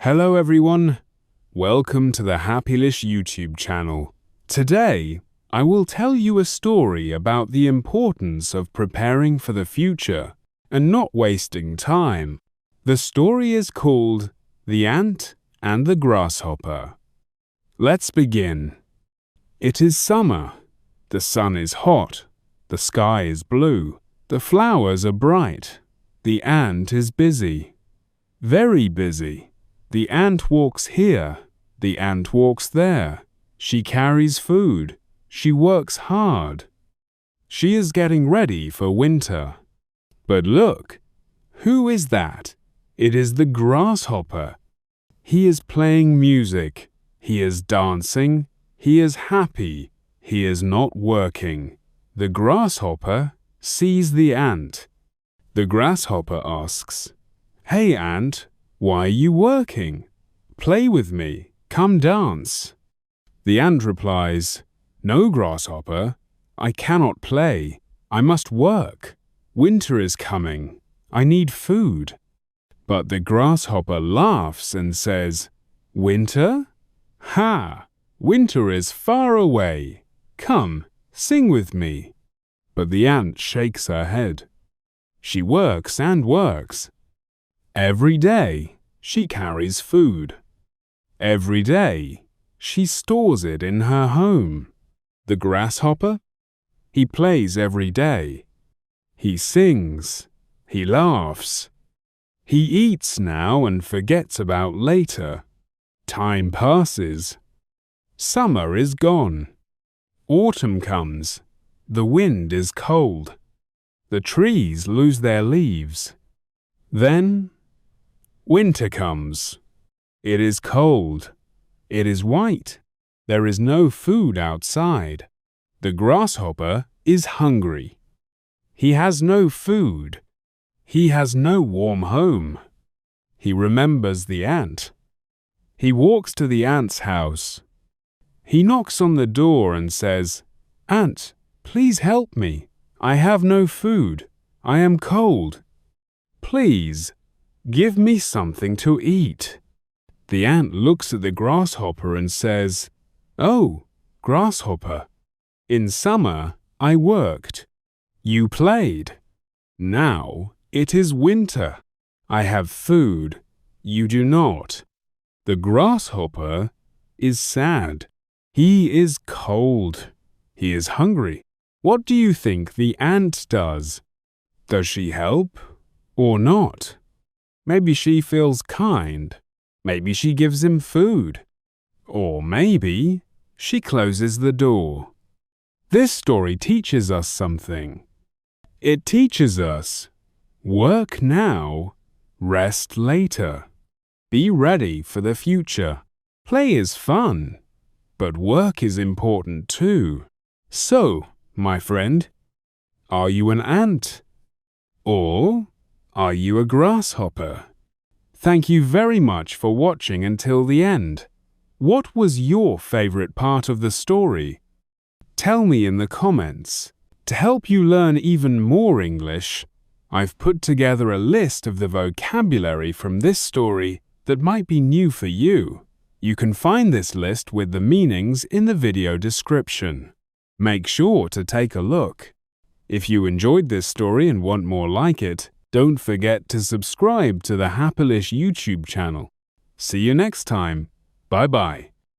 Hello everyone, welcome to the Happylish YouTube channel. Today, I will tell you a story about the importance of preparing for the future and not wasting time. The story is called The Ant and the Grasshopper. Let's begin. It is summer. The sun is hot. The sky is blue. The flowers are bright. The ant is busy. Very busy. The ant walks here. The ant walks there. She carries food. She works hard. She is getting ready for winter. But look, who is that? It is the grasshopper. He is playing music. He is dancing. He is happy. He is not working. The grasshopper sees the ant. The grasshopper asks, "Hey ant, why are you working? Play with me. Come dance." The ant replies, "No, grasshopper, I cannot play. I must work. Winter is coming. I need food." But the grasshopper laughs and says, "Winter? Ha! Winter is far away. Come, sing with me." But the ant shakes her head. She works and works. Every day, she carries food. Every day, she stores it in her home. The grasshopper? He plays every day. He sings. He laughs. He eats now and forgets about later. Time passes. Summer is gone. Autumn comes. The wind is cold. The trees lose their leaves. Then winter comes. It is cold. It is white. There is no food outside. The grasshopper is hungry. He has no food. He has no warm home. He remembers the ant. He walks to the ant's house. He knocks on the door and says, "Ant, please help me. I have no food. I am cold. Please, give me something to eat." The ant looks at the grasshopper and says, "Oh, grasshopper, in summer I worked. You played. Now it is winter. I have food. You do not." The grasshopper is sad. He is cold. He is hungry. What do you think the ant does? Does she help or not? Maybe she feels kind. Maybe she gives him food. Or maybe she closes the door. This story teaches us something. It teaches us, work now, rest later. Be ready for the future. Play is fun, but work is important too. So, my friend, are you an ant? Or are you a grasshopper? Thank you very much for watching until the end. What was your favorite part of the story? Tell me in the comments. To help you learn even more English, I've put together a list of the vocabulary from this story that might be new for you. You can find this list with the meanings in the video description. Make sure to take a look. If you enjoyed this story and want more like it, don't forget to subscribe to the Happylish YouTube channel. See you next time. Bye-bye.